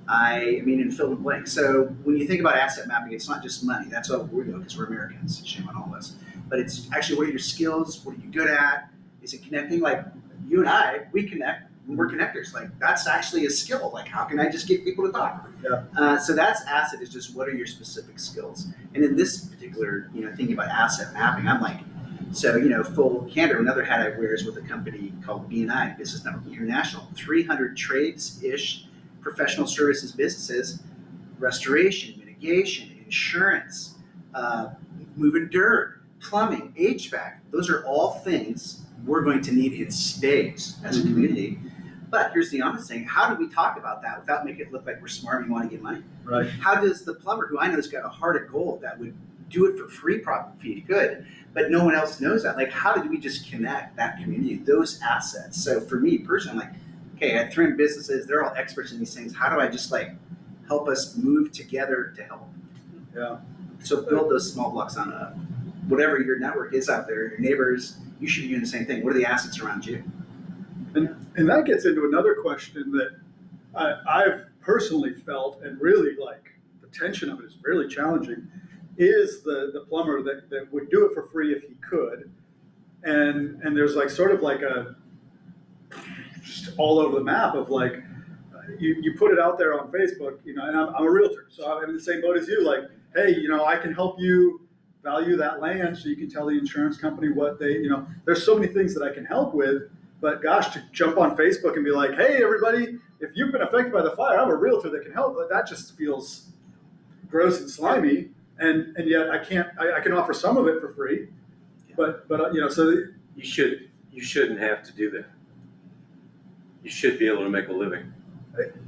And fill in the blank. So when you think about asset mapping, it's not just money. That's all we know because we're Americans. Shame on all of us. But it's actually, what are your skills? What are you good at? Is it connecting? Like you and I, we connect. We're connectors. Like that's actually a skill. Like how can I just get people to talk? Yeah. So that's asset is just what are your specific skills. And in this particular, thinking about asset mapping, I'm like, full candor. Another hat I wear is with a company called BNI, Business Network International. 300 trades-ish, professional services businesses, restoration, mitigation, insurance, moving dirt, plumbing, HVAC. Those are all things we're going to need in spades as a community. But here's the honest thing: how do we talk about that without making it look like we're smart and we want to get money? Right. How does the plumber, who I know has got a heart of gold, that would do it for free, probably good, but no one else knows that? Like, how did we just connect that community, those assets? So for me personally, I'm like, okay, I had 300 businesses, they're all experts in these things. How do I just help us move together to help? Yeah. So build those small blocks on whatever your network is out there, your neighbors. You should be doing the same thing. What are the assets around you? And that gets into another question that I've personally felt, and really the tension of it is really challenging, is the plumber that would do it for free if he could. And there's sort of a just all over the map of you put it out there on Facebook, and I'm a realtor, so I'm in the same boat as you. Like, hey, I can help you value that land so you can tell the insurance company what they, there's so many things that I can help with. But gosh, to jump on Facebook and be like, hey, everybody, if you've been affected by the fire, I'm a realtor that can help. That just feels gross and slimy. And yet I can offer some of it for free. But so You shouldn't have to do that. You should be able to make a living.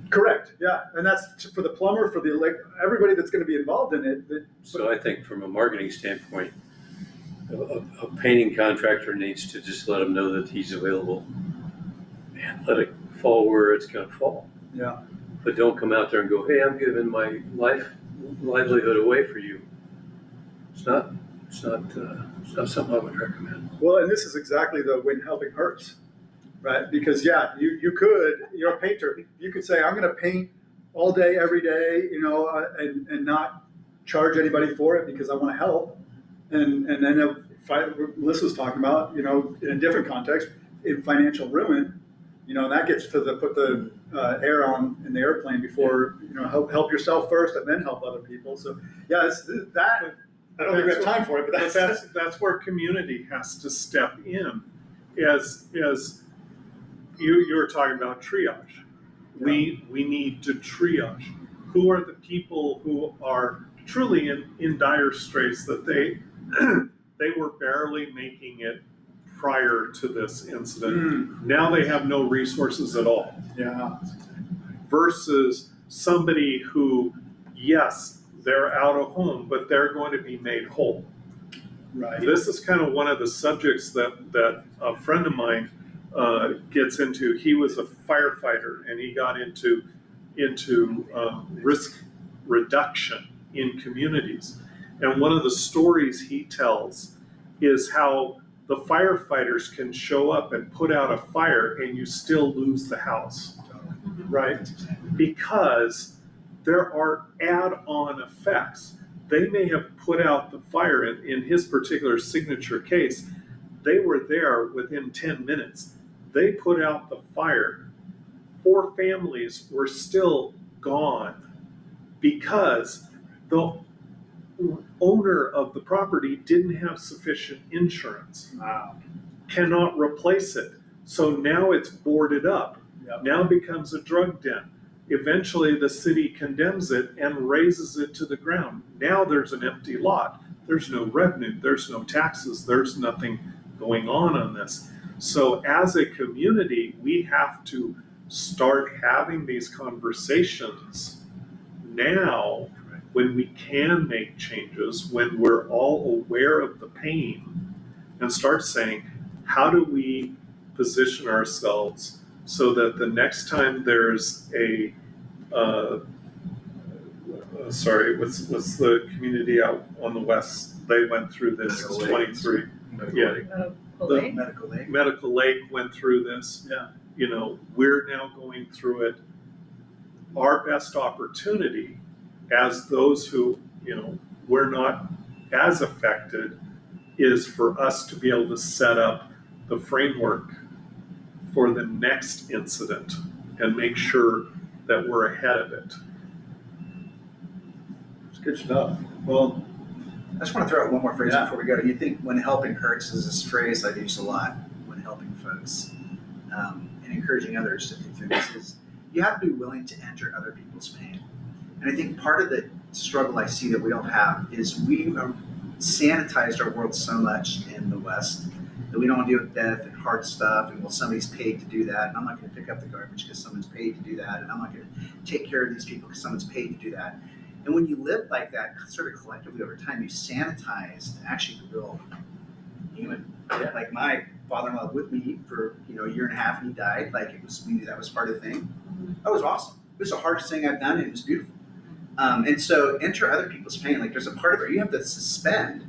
Correct. Yeah. And that's for the plumber, for the everybody that's going to be involved in it. So I think from a marketing standpoint, a painting contractor needs to just let him know that he's available and let it fall where it's going to fall. Yeah. But don't come out there and go, hey, I'm giving my livelihood away for you. It's not something I would recommend. Well, and this is exactly when helping hurts, right? Because you're a painter. You could say, I'm going to paint all day, every day, and not charge anybody for it because I want to help. And then if Melissa was talking about, in a different context, in financial ruin, and that gets to put the air on in the airplane before, help yourself first and then help other people. So yeah, it's that. I don't think we have time for it, but that's where community has to step in. As you were talking about triage, we need to triage. Who are the people who are truly in dire straits that they they were barely making it prior to this incident. Now they have no resources at all. Yeah. Versus somebody who, yes, they're out of home, but they're going to be made whole. Right. This is kind of one of the subjects that a friend of mine gets into. He was a firefighter, and he got into risk reduction in communities. And one of the stories he tells is how the firefighters can show up and put out a fire, and you still lose the house, right? Because there are add-on effects. They may have put out the fire. In his particular signature case, they were there within 10 minutes. They put out the fire. 4 families were still gone because the owner of the property didn't have sufficient insurance. Wow. Cannot replace it. So now it's boarded up. Yep. Now it becomes a drug den. Eventually the city condemns it and razes it to the ground. Now there's an empty lot. There's no revenue, there's no taxes, there's nothing going on this. So as a community, we have to start having these conversations now when we can make changes, when we're all aware of the pain, and start saying, how do we position ourselves so that the next time there's a what's the community out on the west? They went through this. It's 23. Medical Lake went through this. Yeah. We're now going through it. Our best opportunity as those who, we're not as affected is for us to be able to set up the framework for the next incident and make sure that we're ahead of it. It's good stuff. Well, I just want to throw out one more phrase before we go. You think when helping hurts is this phrase I use a lot when helping folks and encouraging others to think through this is you have to be willing to enter other people's pain. And I think part of the struggle I see that we don't have is we sanitized our world so much in the West that we don't deal with death and hard stuff, and well, somebody's paid to do that, and I'm not going to pick up the garbage because someone's paid to do that, and I'm not going to take care of these people because someone's paid to do that. And when you live like that, sort of collectively over time, you sanitize actually the real human. Yeah. Like my father-in-law lived with me for a year and a half, and he died. Like we knew that was part of the thing. That was awesome. It was the hardest thing I've done, and it was beautiful. And so enter other people's pain. Like there's a part of it you have to suspend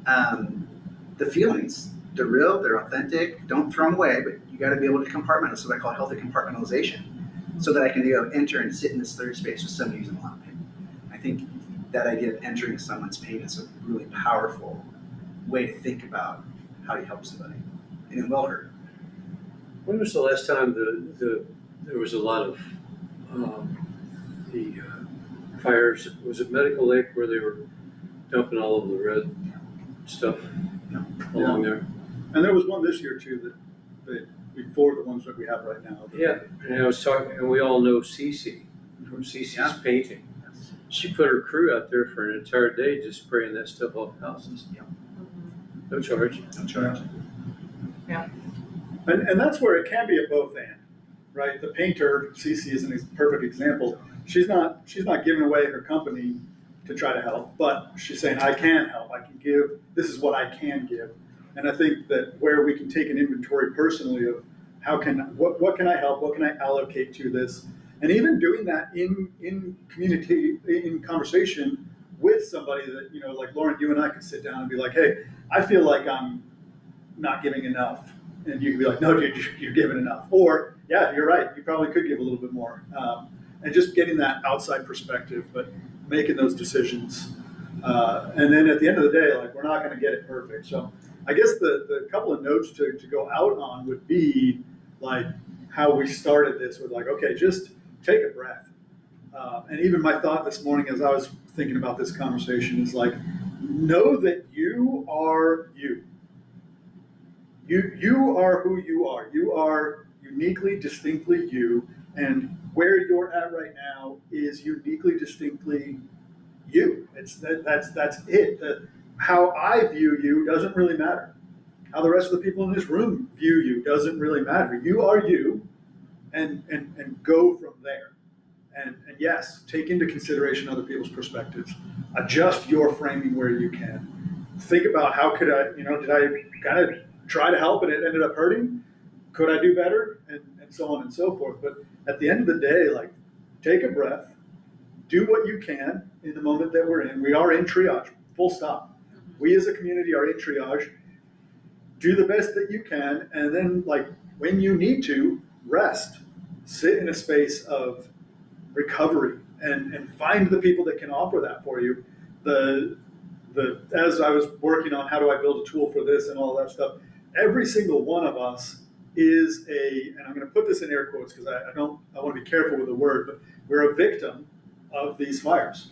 the feelings. They're real, they're authentic, don't throw them away, but you got to be able to compartmentalize. So what I call healthy compartmentalization, so that I can enter and sit in this third space with somebody who's in a lot of pain. I think that idea of entering someone's pain is a really powerful way to think about how you help somebody, and it will hurt. When was the last time there was a lot of the fires? Was it Medical Lake where they were dumping all of the red stuff along there? And there was one this year too that before the ones that we have right now. Yeah, and I was talking, and we all know Cece from Cece's painting. She put her crew out there for an entire day just spraying that stuff off houses. No charge. No charge. Yeah. And that's where it can be a both and, right? The painter, Cece is a perfect example. She's not giving away her company to try to help, but she's saying, I can help, I can give, this is what I can give. And I think that where we can take an inventory personally of what can I help, what can I allocate to this? And even doing that in community, in conversation with somebody that, like Lauren, you and I could sit down and be like, hey, I feel like I'm not giving enough. And you could be like, no, dude, you're giving enough. Or, yeah, you're right, you probably could give a little bit more. And just getting that outside perspective, but making those decisions. And then at the end of the day, like, we're not gonna get it perfect. So I guess the couple of notes to go out on would be like, how we started this with like, okay, just take a breath. And even my thought this morning as I was thinking about this conversation is like, know that you are you. You are who you are. You are uniquely, distinctly you, and where you're at right now is uniquely, distinctly you. That's it. How I view you doesn't really matter. How the rest of the people in this room view you doesn't really matter. You are you, and go from there. And yes, take into consideration other people's perspectives. Adjust your framing where you can. Think about how could I, did I kind of try to help and it ended up hurting? Could I do better? And so on and so forth. But at the end of the day, like, take a breath, do what you can in the moment that we're in. We are in triage, full stop. We as a community are in triage. Do the best that you can, and then, like, when you need to, rest. Sit in a space of recovery and find the people that can offer that for you. As I was working on how do I build a tool for this and all that stuff, every single one of us is and I'm going to put this in air quotes because I want to be careful with the word, but we're a victim of these fires.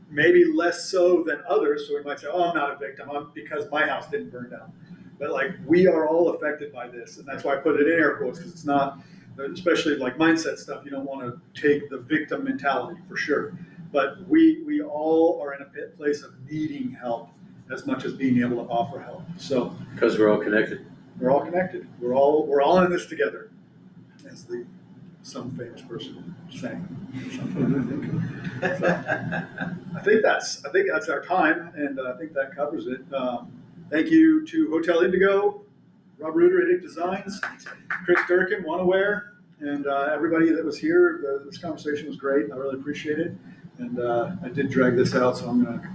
Maybe less so than others, so we might say, oh, I'm not a victim, because my house didn't burn down. But like, we are all affected by this, and that's why I put it in air quotes, because it's not, especially like mindset stuff, you don't want to take the victim mentality for sure. But we all are in a place of needing help as much as being able to offer help. So Because we're all connected. we're all connected. We're all in this together, as some famous person saying. I think that's our time, and I think that covers it. Thank you to Hotel Indigo, Rob Reuter, Idic Designs, Chris Durkin, OneAware, and everybody that was here. This conversation was great. I really appreciate it. And I did drag this out, so I'm going to